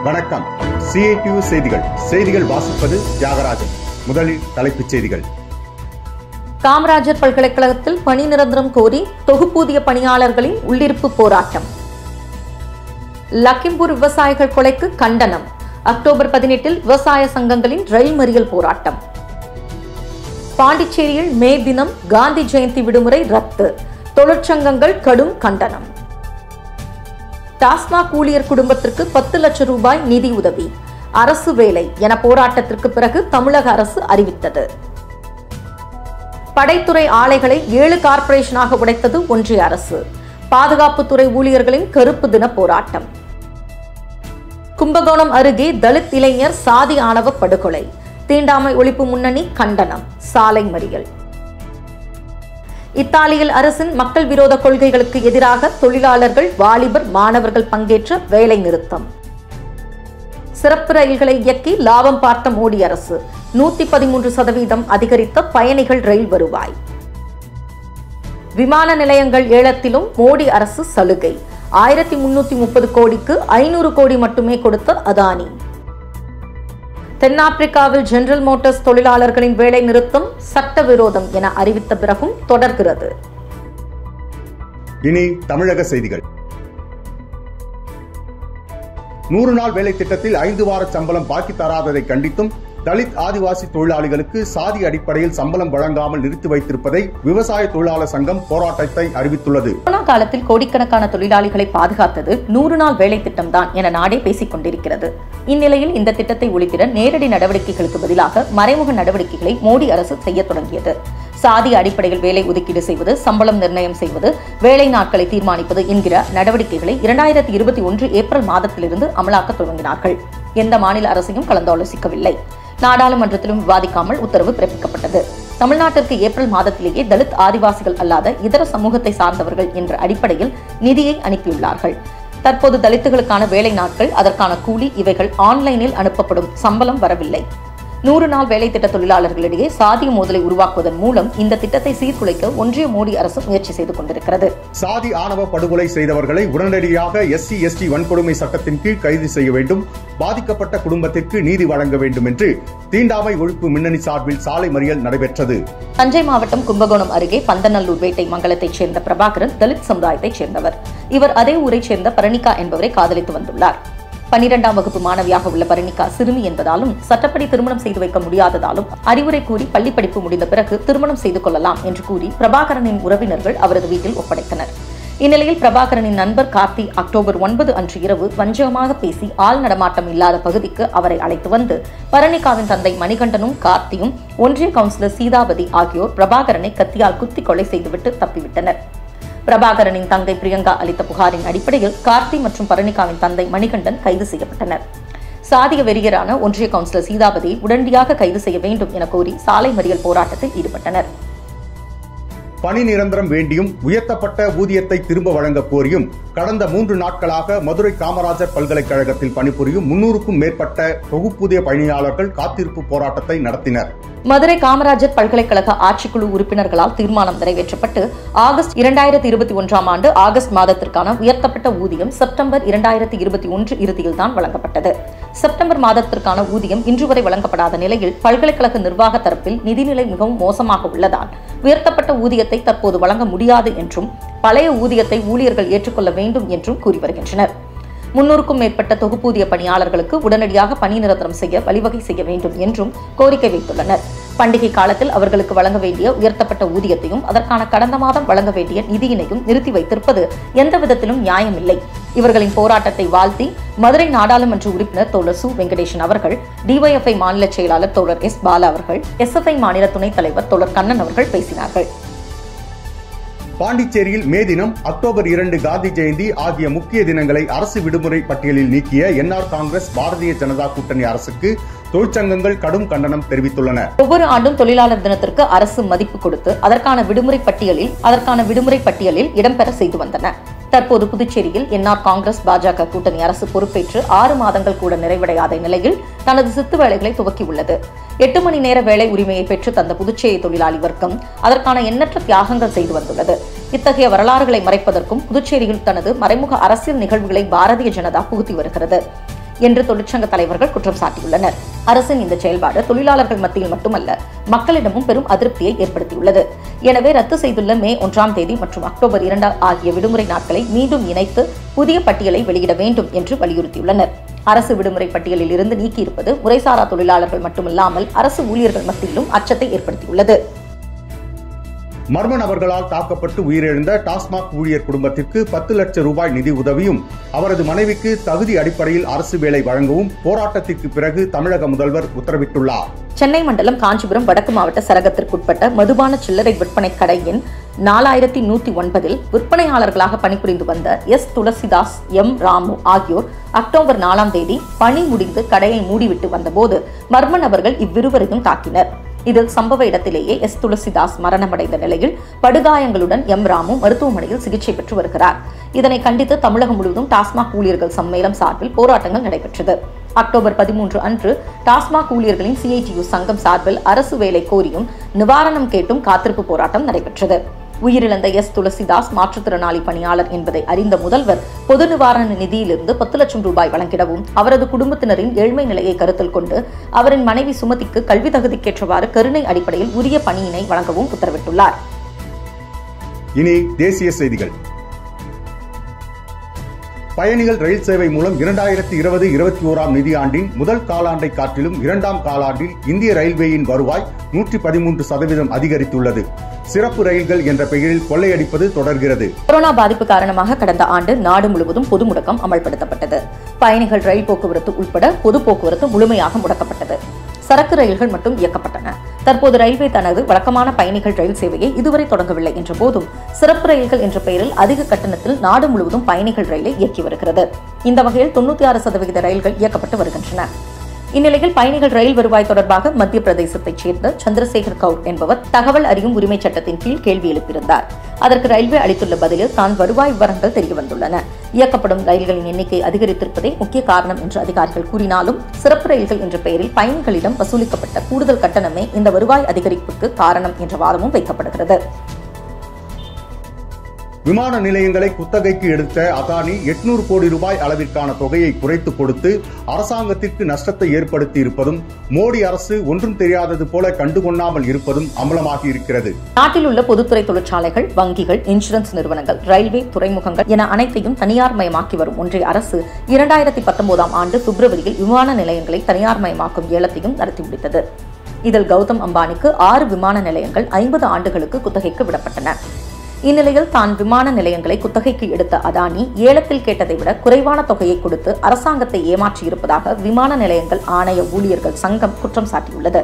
வணக்கம். CITU செய்திகள் வாசிப்பது தியாகராஜன். முதலில் தலைப்புச் செய்திகள். காமராஜர் பல்கலைக்கழகத்தில் பணி நிரந்தரம் கோரி தொகுப்பூதிய பணியாளர்களின் உள்ளிருப்பு போராட்டம். லக்கிம்பூர் விவசாயிகள் கொலைக்கு கண்டனம். அக்டோபர் 18 விவசாய சங்கங்களின் ரயில் மறியல் போராட்டம். பாண்டிச்சேரியில் மே தினம் காந்தி ஜெயந்தி விடுமுறை ரத்து. தொழிற்சங்கங்கள் கடும் கண்டனம். டாஸ்மாக் ஊழியர் குடும்பத்திற்கு 10 லட்சம் ரூபாய் நிதி உதவி. அரசு வேலை என போராட்டத்திற்கு பிறகு தமிழக அரசு அறிவித்தது. படைத்துறை ஆலைகளை 7 கார்ப்பரேஷனாக உடைத்தது ஒன்றிய அரசு. பாதுகாப்புத்துறை ஊழியர்களின் கருப்பு தின போராட்டம். கும்பகோணம் அருகே தலித் இளைஞர் சாதி ஆணவ படுகொலை. தீண்டாமை ஒழிப்பு முன்னணி கண்டனம். சாலை மறியல். இத்தாலியில் அரசின் மக்கள் விரோத கொள்கைகளுக்கு எதிராக தொழிலாளர்கள், வாலிபர், மாணவர்கள் பங்கேற்ற வேலை நிறுத்தம். சிறப்பு ரயில்களை இயக்கி லாபம் பார்த்த மோடி அரசு. 113% அதிகரித்த பயணிகள் ரயில் வருவாய். விமான நிலையங்கள் ஏலத்திலும் மோடி அரசு சலுகை. 1330 கோடிக்கு 500 கோடி மட்டுமே கொடுத்த அதானி. தென்னாப்பிரிக்காவில் ஜெனரல் மோட்டார்ஸ் தொழிலாளர்களின் வேலை நிறுத்தம் சட்டவிரோதம் என அறிவித்த பிறகும் தொடர்கிறது. இனி தமிழக செய்திகள். 100 நாள் வேலை திட்டத்தில் 5 வார சம்பளம் பாக்கி தராததை கண்டித்தும் தலித் ஆதிவாசி தொழிலாளிகளுக்கு சாதி அடிப்படையில் சம்பளம் வழங்காமல் நிறுத்தி வைத்திருப்பதை விவசாய தொழிலாளர் சங்கம் போராட்டத்தை அறிவித்துள்ளது. கொரோனா காலத்தில் கோடிக்கணக்கான தொழிலாளிகளை பாதுகாத்தது 100 நாள் வேலை திட்டம் தான் என நாடே பேசிக் கொண்டிருக்கிறது. இந்நிலையில் இந்த திட்டத்தை ஒழித்திட நேரடி நடவடிக்கைகளுக்கு பதிலாக மறைமுக நடவடிக்கைகளை மோடி அரசு செய்ய தொடங்கியது. சாதி அடிப்படையில் வேலை ஒதுக்கீடு செய்வது, சம்பளம் நிர்ணயம் செய்வது, வேலை நாட்களை தீர்மானிப்பது என்கிற நடவடிக்கைகளை 2021 ஏப்ரல் மாதத்திலிருந்து அமலாக்க துவங்கினார்கள். எந்த மாநில அரசையும் கலந்தாலோசிக்கவில்லை. நாடாளுமன்றத்திலும் விவாதிக்காமல் உத்தரவு பிறப்பிக்கப்பட்டது. தமிழ்நாட்டிற்கு ஏப்ரல் மாதத்திலேயே தலித் ஆதிவாசிகள் அல்லாத இதர சமூகத்தை சார்ந்தவர்கள் என்ற அடிப்படையில் நிதியை அனுப்பியுள்ளார்கள். தற்போது தலித்துகளுக்கான வேலை நாட்கள், அதற்கான கூலி இவைகள் ஆன்லைனில் அனுப்பப்படும். சம்பளம் வரவில்லை. 100 நாள் வேலை திட்ட தொழிலாளர்களிடையே சாதிய மோதலை உருவாக்குவதன் மூலம் இந்த திட்டத்தை சீர்குலைக்க ஒன்றிய மோடி அரசு முயற்சி செய்து கொண்டிருக்கிறது. சாதி ஆணவ படுகொலை செய்தவர்களை உடனடியாக SC/ST வன்கொடுமை சட்டத்தின் கீழ் கைது செய்ய வேண்டும். பாதிக்கப்பட்ட குடும்பத்திற்கு நீதி வழங்க வேண்டும் என்று தீண்டாமை ஒழிப்பு முன்னணி சார்பில் சாலை மறியல் நடைபெற்றது. தஞ்சை மாவட்டம் கும்பகோணம் அருகே பந்தநல்லூர் வேட்டை மங்கலத்தைச் சேர்ந்த பிரபாகரன் தலித் சமுதாயத்தைச் சேர்ந்தவர். இவர் அதே ஊரைச் சேர்ந்த பரணிகா என்பவரை காதலித்து வந்துள்ளார். 12ஆம் வகுப்பு மாணவியாக உள்ள பரணிகா சிறுமி என்பதாலும் சட்டப்படி திருமணம் செய்து வைக்க முடியாததாலும் அறிவுரை கூறி பள்ளி படிப்பு முடிந்த பிறகு திருமணம் செய்து கொள்ளலாம் என்று கூறி பிரபாகரனின் உறவினர்கள் அவரது வீட்டில் ஒப்படைத்தனர். இந்நிலையில் பிரபாகரனின் நண்பர் கார்த்தி அக்டோபர் 9 அன்று இரவு வஞ்சகமாக பேசி ஆள் நடமாட்டம் இல்லாத பகுதிக்கு அவரை அழைத்து வந்து பரணிகாவின் தந்தை மணிகண்டனும் கார்த்தியும் ஒன்றிய கவுன்சிலர் சீதாபதி ஆகியோர் பிரபாகரனை கத்தியால் குத்தி கொலை செய்துவிட்டு தப்பிவிட்டனர். பிரபாகரனின் தங்கை பிரியங்கா அளித்த புகாரின் அடிப்படையில் கார்த்தி மற்றும் பரணிகாவின் தந்தை மணிகண்டன் கைது செய்யப்பட்டனர். சாதிய வெறியரான ஒன்றிய கவுன்சிலர் சீதாபதி உடனடியாக கைது செய்ய வேண்டும் என கோரி சாலை மறியல் போராட்டத்தில் ஈடுபட்டனர். பணி நிரந்தரம் வேண்டியும் உயர்த்தப்பட்ட ஊதியத்தை திரும்ப வழங்க கோரியும் கடந்த 3 நாட்களாக மதுரை காமராஜர் பல்கலைக்கழகத்தில் பணிபுரியும் 300க்கும் மேற்பட்ட தொகுப்பூதிய பணியாளர்கள் காத்திருப்பு போராட்டத்தை நடத்தினர். மதுரை காமராஜர் பல்கலைக்கழக ஆட்சிக்குழு உறுப்பினர்களால் தீர்மானம் நிறைவேற்றப்பட்டு ஆகஸ்ட் 2021 ஆண்டு ஆகஸ்ட் மாதத்திற்கான உயர்த்தப்பட்ட ஊதியம் செப்டம்பர் 2021 இறுதியில்தான் வழங்கப்பட்டது. செப்டம்பர் மாதத்திற்கான ஊதியம் இன்று வரை வழங்கப்படாத நிலையில் பல்கலைக்கழக நிர்வாக தரப்பில் நிதிநிலை மிகவும் மோசமாக உள்ளதால் உயர்த்தப்பட்ட ஊதியத்தை தற்போது வழங்க முடியாது என்றும் பழைய ஊதியத்தை ஊழியர்கள் ஏற்றுக்கொள்ள வேண்டும் என்றும் கூறி வருகின்றனர். 300க்கும் மேற்பட்ட தொகுப்பூதிய பணியாளர்களுக்கு உடனடியாக பணி நிரந்தரம் செய்ய வழிவகை செய்ய வேண்டும் என்றும் கோரிக்கை வைத்துள்ளனர். பண்டிகை காலத்தில் அவர்களுக்கு வழங்க வேண்டிய உயர்த்தப்பட்ட ஊதியத்தையும் அதற்கான கடந்த மாதம் வழங்க வேண்டிய நிதியினையும் நிறுத்தி வைத்திருப்பது எந்த விதத்திலும் நியாயமில்லை. இவர்களின் போராட்டத்தை வாழ்த்தி மதுரை நாடாளுமன்ற உறுப்பினர் தோழர் சு வெங்கடேசன் அவர்கள், DYFI மாநில செயலாளர் தோழர் S பாலா அவர்கள், SFI மாநில துணைத் தலைவர் தோழர் கண்ணன் அவர்கள் பேசினார்கள். பாண்டிச்சேரியில் மே தினம், அக்டோபர் 2 காந்தி ஜெயந்தி ஆகிய முக்கிய தினங்களை அரசு விடுமுறை பட்டியலில் நீக்கிய NR காங்கிரஸ் பாரதிய ஜனதா கூட்டணி அரசுக்கு தொழிற்சங்கங்கள் கடும் கண்டனம் தெரிவித்துள்ளன. ஒவ்வொரு ஆண்டும் தொழிலாளர் தினத்திற்கு அரசு மதிப்பு கொடுத்து அதற்கான விடுமுறை பட்டியலில் இடம்பெற செய்து வந்தன. தற்போது புதுச்சேரியில் NR காங்கிரஸ் பாஜக கூட்டணி அரசு பொறுப்பேற்று 6 மாதங்கள் கூட நிறைவடையாத நிலையில் தனது சித்து வேலைகளை துவக்கியுள்ளது. 8 மணி நேர வேலை உரிமையை பெற்று தந்த புதுச்சேரி தொழிலாளி வர்க்கம் அதற்கான எண்ணற்ற தியாகங்கள் செய்து வந்துள்ளது. இத்தகைய வரலாறுகளை மறைப்பதற்கும் புதுச்சேரியில் தனது மறைமுக அரசியல் நிகழ்வுகளை பாரதிய ஜனதா புகுத்தி வருகிறது. என்று தொழிற்சங்க தலைவர்கள் குற்றம் சாட்டியுள்ளனர். அரசின் இந்த செயல்பாடு தொழிலாளர்கள் மத்தியில் மட்டுமல்ல, மக்களிடமும் பெரும் அதிருப்தியை ஏற்படுத்தியுள்ளது. எனவே ரத்து செய்துள்ள மே 1ஆம் தேதி மற்றும் அக்டோபர் 2 ஆகிய விடுமுறை நாட்களை மீண்டும் இணைத்து புதிய பட்டியலை வெளியிட வேண்டும் என்று வலியுறுத்தியுள்ளனர். அரசு விடுமுறை பட்டியலில் இருந்து நீக்கியிருப்பது முறைசாரா தொழிலாளர்கள் மட்டுமல்லாமல் அரசு ஊழியர்கள் மத்தியிலும் அச்சத்தை ஏற்படுத்தியுள்ளது. மர்ம நபர்களால் தாக்கப்பட்டு உயிரிழந்த டாஸ்மாக் ஊழியர் குடும்பத்திற்கு 10 லட்சம் ரூபாய் நிதி உதவியும் அவரது மனைவிக்கு தகுதி அடிப்படையில் அரசு வேலை வழங்கவும் போராட்டத்திற்கு பிறகு தமிழக முதல்வர் உத்தரவிட்டுள்ளார். சென்னை மண்டலம் காஞ்சிபுரம் வடக்கு மாவட்ட சரகத்திற்குட்பட்ட மதுபான சில்லறை விற்பனை கடை எண் 4109 விற்பனையாளர்களாக பணிபுரிந்து வந்த எஸ். துளசிதாஸ், எம். ராமு ஆகியோர் அக்டோபர் 4ஆம் தேதி பணி முடிந்து கடையை மூடிவிட்டு வந்தபோது மர்ம நபர்கள் இவ்விருவரையும் தாக்கினர். இதில் சம்பவ இடத்திலேயே எஸ். துளசிதாஸ் மரணமடைந்த நிலையில் படுகாயங்களுடன் எம். ராமு மருத்துவமனையில் சிகிச்சை பெற்று வருகிறார். இதனை கண்டித்து தமிழகம் முழுவதும் டாஸ்மாக் ஊழியர்கள் சம்மேளம் சார்பில் போராட்டங்கள் நடைபெற்றது. அக்டோபர் 13 அன்று டாஸ்மாக் ஊழியர்களின் CITU சங்கம் சார்பில் அரசு வேலை கோரியும் நிவாரணம் கேட்டும் காத்திருப்பு போராட்டம் நடைபெற்றது. உயிரிழந்த எஸ். துளசிதாஸ் மாற்றுத்திறனாளி பணியாளர் என்பதை அறிந்த முதல்வர் பொது நிவாரண நிதியிலிருந்து 10 லட்சம் ரூபாய் வழங்கிடவும் அவரது குடும்பத்தினரின் ஏழ்மை நிலையை கருத்தில் கொண்டு அவரின் மனைவி சுமதிக்கு கல்வி தகுதிக்கேற்றவாறு கருணை அடிப்படையில் உரிய பணியினை வழங்கவும் உத்தரவிட்டுள்ளார். இனி தேசிய செய்திகள். பயணிகள் ரயில் சேவை மூலம் 2020-21 நிதியாண்டின் முதல் காலாண்டை காட்டிலும் 2ஆம் காலாண்டில் இந்திய ரயில்வேயின் வருவாய் 113% அதிகரித்துள்ளது. சிறப்பு ரயில்கள் என்ற பெயரில் கொள்ளையடிப்பது தொடர்கிறது. கொரோனா பாதிப்பு காரணமாக கடந்த ஆண்டு நாடு முழுவதும் பொது முடக்கம் அமல்படுத்தப்பட்டது. பயணிகள் ரயில் போக்குவரத்து உட்பட பொது போக்குவரத்து முழுமையாக முடக்கப்பட்டது. சரக்கு ரயில்கள் மட்டும் இயக்கப்பட்டன. தற்போது ரயில்வே தனது வழக்கமான பயணிகள் ரயில் சேவையை இதுவரை தொடங்கவில்லை என்ற போதும் சிறப்பு ரயில்கள் என்ற பெயரில் அதிக கட்டணத்தில் நாடு முழுவதும் பயணிகள் ரயிலை இயக்கி வருகிறது. இந்த வகையில் 96% ரயில்கள் இயக்கப்பட்டு வருகின்றன. இந்நிலையில் பயணிகள் ரயில் வருவாய் தொடர்பாக மத்திய பிரதேசத்தைச் சேர்ந்த சந்திரசேகர் கவுர் என்பவர் தகவல் அறியும் உரிமை சட்டத்தின் கீழ் கேள்வி எழுப்பியிருந்தார். அதற்கு ரயில்வே அளித்துள்ள பதிலில் தான் வருவாய் விவரங்கள் தெரியவந்துள்ளன. இயக்கப்படும் ரயில்களின் எண்ணிக்கை அதிகரித்திருப்பதே முக்கிய காரணம் என்று அதிகாரிகள் கூறினாலும் சிறப்பு ரயில்கள் என்ற பெயரில் பயணிகளிடம் வசூலிக்கப்பட்ட கூடுதல் கட்டணமே இந்த வருவாய் அதிகரிப்புக்கு காரணம் என்ற வாதமும் வைக்கப்படுகிறது. விமான நிலையங்களை குத்தகைக்கு எடுத்த அதானி 800 கோடி ரூபாய் அளவிற்கான தொகையை குறைத்து கொடுத்து அரசாங்கத்திற்கு நஷ்டத்தை ஏற்படுத்தி இருப்பதும் மோடி அரசு ஒன்றும் தெரியாதது போல கண்டுகொள்ளாமல் இருப்பதும் அமலமாகி இருக்கிறது. நாட்டில் உள்ள பொதுத்துறை தொழிற்சாலைகள், வங்கிகள், இன்சூரன்ஸ் நிறுவனங்கள், ரயில்வே, துறைமுகங்கள் என அனைத்தையும் தனியார் மயமாக்கி வரும் ஒன்றிய அரசு 2019ஆம் ஆண்டு பிப்ரவரியில் விமான நிலையங்களை தனியார் மயமாக்கும் ஏலத்தையும் நடத்தி முடித்தது. இதில் கௌதம் அம்பானிக்கு 6 விமான நிலையங்கள் 50 ஆண்டுகளுக்கு குத்தகைக்கு விடப்பட்டன. இந்நிலையில் தான் விமான நிலையங்களை குத்தகைக்கு எடுத்த அதானி ஏலத்தில் கேட்டதை விட குறைவான தொகையை கொடுத்து அரசாங்கத்தை ஏமாற்றியிருப்பதாக விமான நிலையங்கள் ஆணைய ஊழியர்கள் சங்கம் குற்றம் சாட்டியுள்ளது.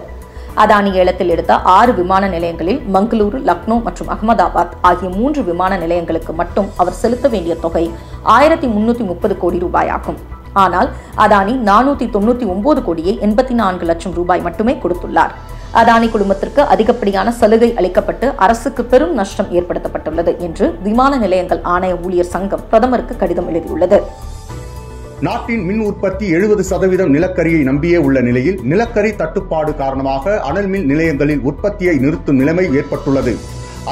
அதானி ஏலத்தில் எடுத்த 6 விமான நிலையங்களில் மங்களூரு, லக்னோ மற்றும் அகமதாபாத் ஆகிய 3 விமான நிலையங்களுக்கு மட்டும் அவர் செலுத்த வேண்டிய தொகை 1330 கோடி ரூபாய் ஆகும். ஆனால் அதானி 499 கோடியே 84 லட்சம் ரூபாய் மட்டுமே கொடுத்துள்ளார். அதானி குழுமத்திற்கு அதிகப்படியான சலுகை அளிக்கப்பட்டு அரசுக்கு பெரும் நஷ்டம் ஏற்படுத்தப்பட்டுள்ளது என்று விமான நிலையங்கள் ஆணைய ஊழியர் சங்கம் பிரதமருக்கு கடிதம் எழுதியுள்ளது. நாட்டின் மின் உற்பத்தி 70% நிலக்கரியை நம்பியே உள்ள நிலையில் நிலக்கரி தட்டுப்பாடு காரணமாக அனல் மின் நிலையங்களில் உற்பத்தியை நிறுத்தும் நிலைமை ஏற்பட்டுள்ளது.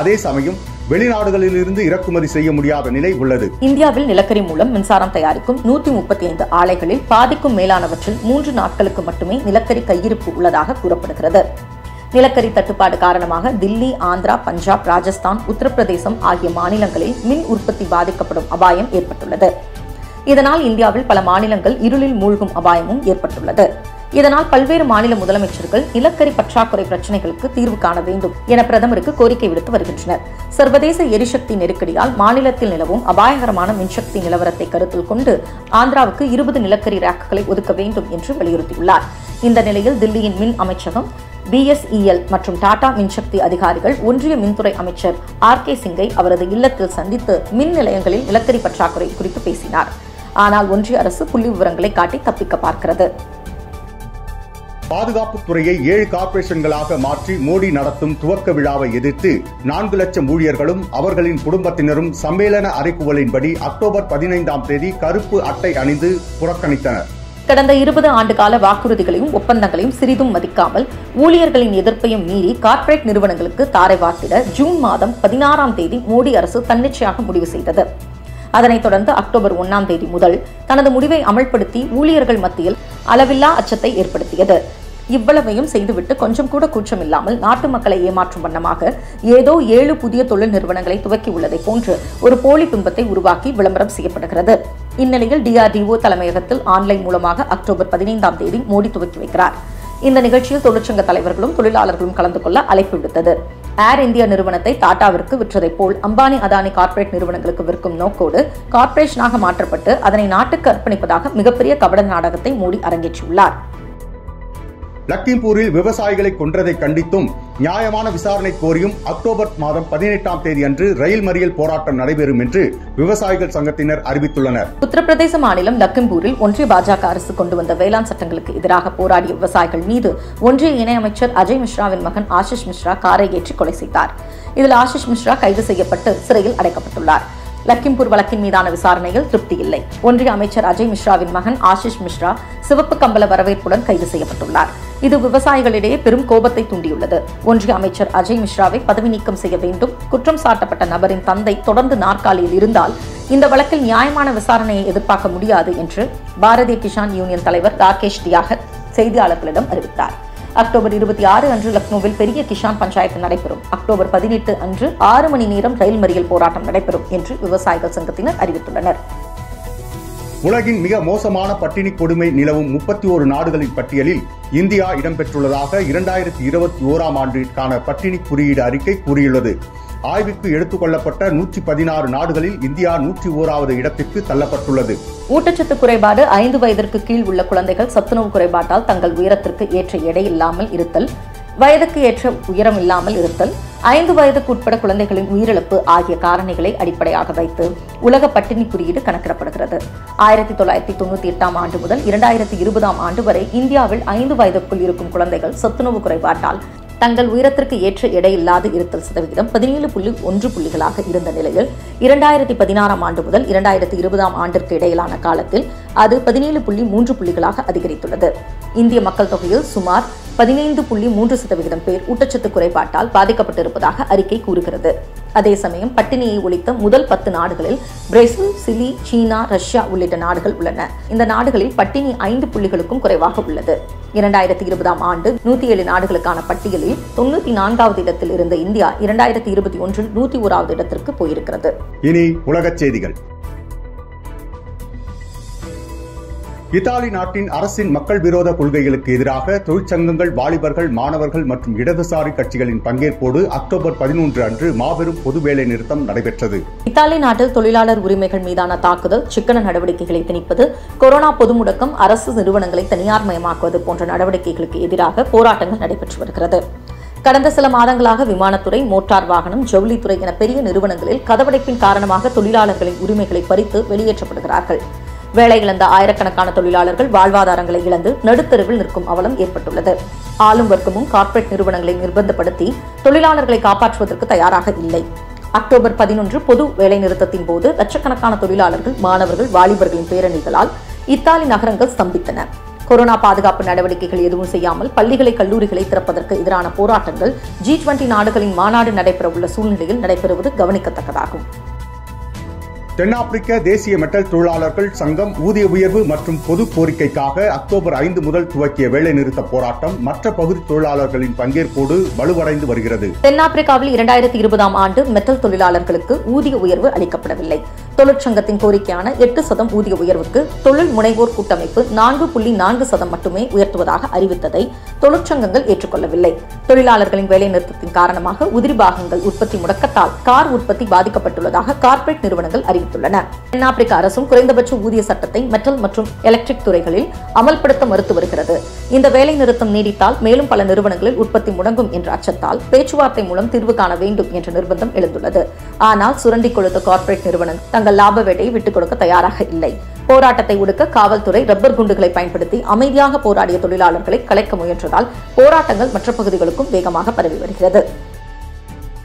அதே சமயம் வெளிநாடுகளிலிருந்து இறக்குமதி செய்ய முடியாத நிலை உள்ளது. இந்தியாவில் நிலக்கரி மூலம் மின்சாரம் தயாரிக்கும் 135 ஆலைகளில் பாதிக்கும் மேலானவற்றில் 3 நாட்களுக்கு மட்டுமே நிலக்கரி கையிருப்பு உள்ளதாக கூறப்படுகிறது. நிலக்கரி தட்டுப்பாடு காரணமாக தில்லி, ஆந்திரா, பஞ்சாப், ராஜஸ்தான், உத்தரப்பிரதேசம் ஆகிய மாநிலங்களில் மின் உற்பத்தி பாதிக்கப்படும் அபாயம் ஏற்பட்டுள்ளது. இதனால் இந்தியாவில் பல மாநிலங்கள் இருளில் மூழ்கும் அபாயமும் ஏற்பட்டுள்ளது. இதனால் பல்வேறு மாநில முதலமைச்சர்கள் நிலக்கரி பற்றாக்குறை பிரச்சினைகளுக்கு தீர்வு காண வேண்டும் என பிரதமருக்கு கோரிக்கை விடுத்து வருகின்றனர். சர்வதேச எரிசக்தி நெருக்கடியால் மாநிலத்தில் நிலவும் அபாயகரமான மின்சக்தி நிலவரத்தை கருத்தில் கொண்டு ஆந்திராவுக்கு 20 நிலக்கரி ரேக்குகளை ஒதுக்க வேண்டும் என்று வலியுறுத்தியுள்ளார். இந்த நிலையில் தில்லியின் மின் அமைச்சகம், BSEL மற்றும் டாடா மின்சக்தி அதிகாரிகள் ஒன்றிய மின்துறை அமைச்சர் RK சிங்கை அவரது இல்லத்தில் சந்தித்து மின் நிலையங்களில் நிலக்கரி பற்றாக்குறை குறித்து பேசினார். ஆனால் ஒன்றிய அரசு புள்ளி விவரங்களை காட்டி தப்பிக்க பார்க்கிறது. பாதுகாப்புத் துறையை 7 கார்ப்பரேஷன்களாக மாற்றி மோடி நடத்தும் துவக்க விழாவை எதிர்த்து 4 லட்சம் ஊழியர்களும் அவர்களின் குடும்பத்தினரும் சம்மேளன அறைகூவலின்படி அக்டோபர் 15ஆம் தேதி கருப்பு அட்டை அணிந்து புறக்கணித்தனர். கடந்த 20 ஆண்டுகால வாக்குறுதிகளையும் ஒப்பந்தங்களையும் சிறிதும் மதிக்காமல் ஊழியர்களின் எதிர்ப்பையும் மீறி கார்ப்பரேட் நிறுவனங்களுக்கு தாரை வார்த்திட ஜூன் மாதம் 16ஆம் தேதி மோடி அரசு தன்னிச்சையாக முடிவு செய்தது. அதனைத் தொடர்ந்து அக்டோபர் 1ஆம் தேதி முதல் தனது முடிவை அமல்படுத்தி ஊழியர்கள் மத்தியில் அளவில்லா அச்சத்தை ஏற்படுத்தியது. இவ்வளவையும் செய்துவிட்டு கொஞ்சம் கூட கூச்சமில்லாமல் நாட்டு மக்களை ஏமாற்றும் வண்ணமாக ஏதோ 7 புதிய தொழில் நிறுவனங்களை துவக்கியுள்ளதை போன்று ஒரு போலி பிம்பத்தை உருவாக்கி விளம்பரம் செய்யப்படுகிறது. இந்நிலையில் DRDO தலைமையகத்தில் ஆன்லைன் மூலமாக அக்டோபர் 15ஆம் தேதி மோடி துவக்கி வைக்கிறார். இந்த நிகழ்ச்சியில் தொழிற்சங்க தலைவர்களும் தொழிலாளர்களும் கலந்து கொள்ள அழைப்பு விடுத்தது. ஏர் இந்தியா நிறுவனத்தை டாடாவிற்கு விற்றதைப் போல் அம்பானி அதானி கார்ப்பரேட் நிறுவனங்களுக்கு விற்கும் நோக்கோடு கார்ப்பரேஷனாக மாற்றப்பட்டு அதனை நாட்டுக்கு அர்ப்பணிப்பதாக மிகப்பெரிய கபட நாடகத்தை மோடி அரங்கேற்றியுள்ளார். லக்கிம்பூரில் விவசாயிகளை கொன்றதை கண்டித்தும் நியாயமான விசாரணை கோரியும் அக்டோபர் மாதம் 18ஆம் தேதி அன்று ரயில் மறியல் போராட்டம் நடைபெறும் என்று விவசாயிகள் சங்கத்தினர் அறிவித்துள்ளனர். உத்தரப்பிரதேச மாநிலம் லக்கிம்பூரில் ஒன்றிய பாஜக அரசு கொண்டு வந்த வேளாண் சட்டங்களுக்கு எதிராக போராடிய விவசாயிகள் மீது ஒன்றிய இணையமைச்சர் அஜய் மிஸ்ராவின் மகன் ஆஷிஷ் மிஸ்ரா காரை ஏற்றி கொலை செய்தார். இதில் ஆஷிஷ் மிஸ்ரா கைது செய்யப்பட்டு சிறையில் அடைக்கப்பட்டுள்ளார். லக்கிம்பூர் வழக்கின் மீதான விசாரணையில் திருப்தி இல்லை. ஒன்றிய அமைச்சர் அஜய் மிஸ்ராவின் மகன் ஆஷிஷ் மிஸ்ரா சிவப்பு கம்பள வரவேற்புடன் கைது செய்யப்பட்டுள்ளார். இது விவசாயிகளிடையே பெரும் கோபத்தை தூண்டியுள்ளது. ஒன்றிய அமைச்சர் அஜய் மிஸ்ராவை பதவி நீக்கம் செய்ய வேண்டும். குற்றம் சாட்டப்பட்ட நபரின் தந்தை தொடர்ந்து நாற்காலியில் இருந்தால் இந்த வழக்கில் நியாயமான விசாரணையை எதிர்பார்க்க முடியாது என்று பாரதிய கிசான் யூனியன் தலைவர் ராகேஷ் தியாகத் செய்தியாளர்களிடம் அறிவித்தார். அக்டோபர் 26 அன்று லக்னோவில் பெரிய கிசான் பஞ்சாயத்து நடைபெறும். அக்டோபர் 18 அன்று 6 மணி நேரம் ரயில் மறியல் போராட்டம் நடைபெறும் என்று விவசாயிகள் சங்கத்தினர் அறிவித்துள்ளனர். உலகின் மிக மோசமான பட்டினி கொடுமை நிலவும் 31 நாடுகளின் பட்டியலில் இந்தியா இடம்பெற்றுள்ளதாக 2021ஆம் ஆண்டிற்கான பட்டினி குறியீடு அறிக்கை கூறியுள்ளது. ஆய்வுக்கு எடுத்துக் கொள்ளப்பட்ட 116 நாடுகளில் இந்தியா 101வது இடத்திற்கு தள்ளப்பட்டுள்ளது. ஊட்டச்சத்து குறைபாடு 5 வயதிற்கு கீழ் உள்ள குழந்தைகள் சத்துணவு குறைபாட்டால் தங்கள் உயரத்திற்கு ஏற்ற எடை இல்லாமல் இருத்தல், வயதுக்கு ஏற்ற உயரம் இல்லாமல் இருத்தல், 5 வயதுக்கு உட்பட குழந்தைகளின் உயிரிழப்பு ஆகிய காரணிகளை அடிப்படையாக வைத்து உலக பட்டினி குறியீடு கணக்கிடப்படுகிறது. 1998ஆம் ஆண்டு முதல் 2020ஆம் ஆண்டு வரை இந்தியாவில் 5 வயதுக்குள் இருக்கும் குழந்தைகள் சத்துணவு குறைபாட்டால் தங்கள் உயரத்திற்கு ஏற்ற எடை இல்லாது இருத்தல் சதவிகிதம் 17.1 புள்ளிகளாக இருந்த நிலையில் 2016ஆம் ஆண்டு முதல் 2020ஆம் ஆண்டிற்கு இடையிலான காலத்தில் அது 17.3 புள்ளிகளாக அதிகரித்துள்ளது. இந்திய மக்கள் தொகையில் சுமார் 15.3% பேர் ஊட்டச்சத்து குறைபாட்டால் பாதிக்கப்பட்டிருப்பதாக அறிக்கை கூறுகிறது. அதே சமயம் பட்டினியை ஒழித்த முதல் 10 நாடுகளில் பிரேசில், சிலி, சீனா, ரஷ்யா உள்ளிட்ட நாடுகள் உள்ளன. இந்த நாடுகளில் பட்டினி 5 புள்ளிகளுக்கும் குறைவாக உள்ளது. 2020ஆம் ஆண்டு 107 நாடுகளுக்கான பட்டியலில் 94வது இடத்தில் இருந்த இந்தியா 2021இல் 101வது இடத்திற்கு போயிருக்கிறது. இனி உலகச் செய்திகள். இத்தாலி நாட்டின் அரசின் மக்கள் விரோத கொள்கைகளுக்கு எதிராக தொழிற்சங்கங்கள், வாலிபர்கள், மாணவர்கள் மற்றும் இடதுசாரி கட்சிகளின் பங்கேற்போடு அக்டோபர் 11 அன்று மாபெரும் பொது வேலை நிறுத்தம் நடைபெற்றது. இத்தாலி நாட்டில் தொழிலாளர் உரிமைகள் மீதான தாக்குதல், சிக்கன நடவடிக்கைகளை திணிப்பது, கொரோனா பொது முடக்கம், அரசு நிறுவனங்களை தனியார் மயமாக்குவது போன்ற நடவடிக்கைகளுக்கு எதிராக போராட்டங்கள் நடைபெற்று வருகிறது. கடந்த சில மாதங்களாக விமானத்துறை, மோட்டார் வாகனம், ஜவுளித்துறை என பெரிய நிறுவனங்களில் கதவடைப்பின் காரணமாக தொழிலாளர்களின் உரிமைகளை பறித்து வெளியேற்றப்படுகிறார்கள். வேலை இழந்த ஆயிரக்கணக்கான தொழிலாளர்கள் வாழ்வாதாரங்களை இழந்து நடுத்தருவில் நிற்கும் அவலம் ஏற்பட்டுள்ளது. ஆளும் வர்க்கமும் கார்ப்பரேட் நிறுவனங்களை நிர்பந்தப்படுத்தி தொழிலாளர்களை காப்பாற்றுவதற்கு தயாராக இல்லை. அக்டோபர் 11 பொது வேலை நிறுத்தத்தின் போது லட்சக்கணக்கான தொழிலாளர்கள், மாணவர்கள், வாலிபர்களின் பேரணிகளால் இத்தாலி நகரங்கள் ஸ்தம்பித்தன. கொரோனா பாதுகாப்பு நடவடிக்கைகள் எதுவும் செய்யாமல் பள்ளிகளை, கல்லூரிகளை திறப்பதற்கு எதிரான போராட்டங்கள் G20 நாடுகளின் மாநாடு நடைபெறவுள்ள சூழ்நிலையில் நடைபெறுவது கவனிக்கத்தக்கதாகும். தென்னாப்பிரிக்க தேசிய மெட்டல் தொழிலாளர்கள் சங்கம் ஊதிய உயர்வு மற்றும் பொது கோரிக்கைக்காக அக்டோபர் 5 முதல் துவக்கிய வேலைநிறுத்த போராட்டம் மற்ற பகுதி தொழிலாளர்களின் பங்கேற்போடு வலுவடைந்து வருகிறது. தென்னாப்பிரிக்காவில் 2020ஆம் ஆண்டு மெட்டல் தொழிலாளர்களுக்கு ஊதிய உயர்வு அளிக்கப்படவில்லை. தொழிற்சங்கத்தின் கோரிக்கையான 8% ஊதிய உயர்வுக்கு தொழில் முனைவோர் கூட்டமைப்பு 4.4% மட்டுமே உயர்த்துவதாக அறிவித்ததை தொழிற்சங்கங்கள் ஏற்றுக்கொள்ளவில்லை. தொழிலாளர்களின் வேலை நிறுத்தத்தின் காரணமாக உதிரி பாகங்கள் உற்பத்தி முடக்கத்தால் கார் உற்பத்தி பாதிக்கப்பட்டுள்ளதாக கார்ப்பரேட் நிறுவனங்கள் அறிவித்துள்ளன. தென்னாப்பிரிக்க அரசும் குறைந்தபட்ச ஊதிய சட்டத்தை மெட்டல் மற்றும் எலக்ட்ரிக் துறைகளில் அமல்படுத்த மறுத்து வருகிறது. இந்த வேலை நிறுத்தம் நீடித்தால் மேலும் பல நிறுவனங்களில் உற்பத்தி முடங்கும் என்ற அச்சத்தால் பேச்சுவார்த்தை மூலம் தீர்வு காண வேண்டும் என்ற நிர்பந்தம் எழுந்துள்ளது. ஆனால் சுரண்டி கொழுத்த கார்ப்பரேட் நிறுவனங்கள் தங்கள் லாப வேட்டையை விட்டுக் கொடுக்க தயாராக இல்லை. போராட்டத்தை ஒடுக்க காவல்துறை ரப்பர் குண்டுகளை பயன்படுத்தி அமைதியாக போராடிய தொழிலாளர்களை கலைக்க முயன்றதால் போராட்டங்கள் மற்ற பகுதிகளுக்கும் வேகமாக பரவி வருகிறது.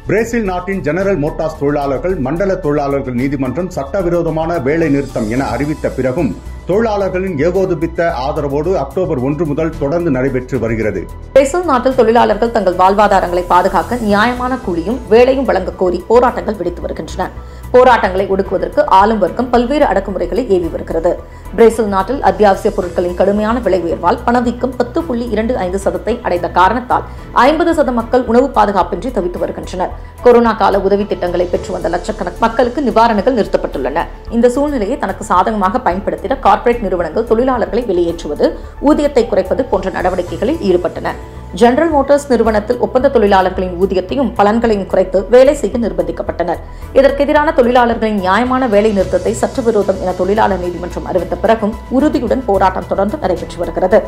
பிரேசில் நாட்டின் ஜெனரல் மோட்டார்ஸ் தொழிலாளர்கள் மண்டல தொழிலாளர்கள் நீதிமன்றம் சட்டவிரோதமான வேலை நிறுத்தம் என அறிவித்த பிறகும் தொழிலாளர்களின் ஏகோபித்த ஆதரவோடு அக்டோபர் 1 முதல் தொடர்ந்து நடைபெற்று வருகிறது. பிரேசில் நாட்டில் தொழிலாளர்கள் தங்கள் வாழ்வாதாரங்களை பாதுகாக்க நியாயமான கூலியும் வேலையும் வழங்க கோரி போராட்டங்கள் வெடித்து வருகின்றன. போராட்டங்களை ஒடுக்குவதற்கு ஆளும் வர்க்கம் பல்வேறு அடக்குமுறைகளை ஏவி வருகிறது. பிரேசில் நாட்டில் அத்தியாவசிய பொருட்களின் கடுமையான விலை உயர்வால் பணவீக்கம் 10.25% அடைந்த காரணத்தால் 50% மக்கள் உணவு பாதுகாப்பின்றி தவித்து வருகின்றனர். கொரோனா கால உதவி திட்டங்களை பெற்று வந்த லட்சக்கணக்கான மக்களுக்கு நிவாரணங்கள் நிறுத்தப்பட்டுள்ளன. இந்த சூழ்நிலையை தனக்கு சாதகமாக பயன்படுத்திட கார்ப்பரேட் நிறுவனங்கள் தொழிலாளர்களை வெளியேற்றுவது, ஊதியத்தை குறைப்பது போன்ற நடவடிக்கைகளில் ஈடுபட்டன. ஜெனரல் மோட்டார்ஸ் நிறுவனத்தில் ஒப்பந்த தொழிலாளர்களின் ஊதியத்தையும் பலன்களையும் குறைத்து வேலை செய்ய நிர்பந்திக்கப்பட்டனர். இதற்கு எதிரான தொழிலாளர்களின் நியாயமான வேலை நிறுத்தத்தை சட்டவிரோதம் என தொழிலாளர் நீதிமன்றம் அறிவித்த பிறகும் உறுதியுடன் போராட்டம் தொடர்ந்து நடைபெற்று வருகிறது.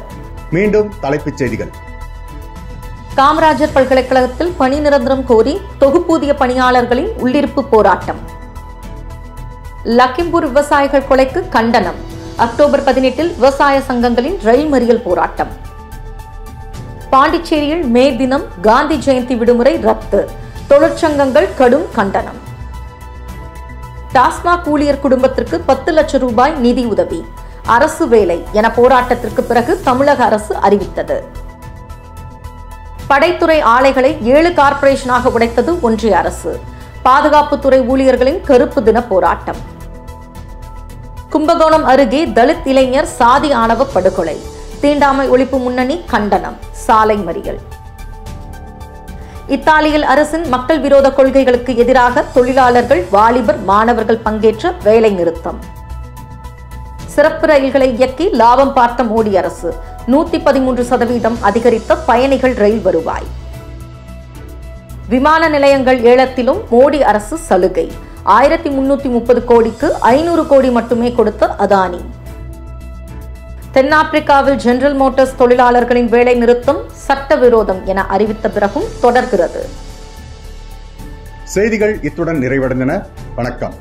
மீண்டும் தலைப்புச் செய்திகள். காமராஜர் பல்கலைக்கழகத்தில் பணி நிரந்தரம் கோரி தொகுப்பூதிய பணியாளர்களின் உள்ளிருப்பு போராட்டம். லக்கிம்பூர் விவசாயிகள் கொலைக்கு கண்டனம். அக்டோபர் 18 விவசாய சங்கங்களின் ரயில் மறியல் போராட்டம். பாண்டிச்சேரியில் மே தினம் காந்தி ஜெயந்தி விடுமுறை ரத்து. தொழிற்சங்கங்கள் கடும் கண்டனம். டாஸ்மாக் ஊழியர் குடும்பத்திற்கு 10 லட்சம் ரூபாய் நிதி உதவி. அரசு வேலை என போராட்டத்திற்கு பிறகு தமிழக அரசு அறிவித்தது. படைத்துறை ஆலைகளை 7 கார்ப்பரேஷனாக உடைத்தது ஒன்றிய அரசு. பாதுகாப்புத்துறை ஊழியர்களின் கருப்பு தின போராட்டம். கும்பகோணம் அருகே தலித் இளைஞர் சாதி ஆணவ படுகொலை. தீண்டாமை ஒழிப்பு முன்னணி கண்டனம். சாலை மறியல். இத்தாலியில் அரசின் மக்கள் விரோத கொள்கைகளுக்கு எதிராக தொழிலாளர்கள், வாலிபர், மாணவர்கள் பங்கேற்ற வேலை நிறுத்தம். சிறப்பு ரயில்களை இயக்கி லாபம் பார்த்த மோடி அரசு. 113% அதிகரித்த பயணிகள் ரயில் வருவாய். விமான நிலையங்கள் ஏலத்திலும் மோடி அரசு சலுகை. 1330 கோடிக்கு 500 கோடி மட்டுமே கொடுத்த அதானி. தென்னாப்பிரிக்காவில் ஜெனரல் மோட்டார்ஸ் தொழிலாளர்களின் வேலை நிறுத்தம் சட்டவிரோதம் என அறிவித்த பிறகும் தொடர்கிறது. செய்திகள் இத்துடன் நிறைவடைந்தன. வணக்கம்.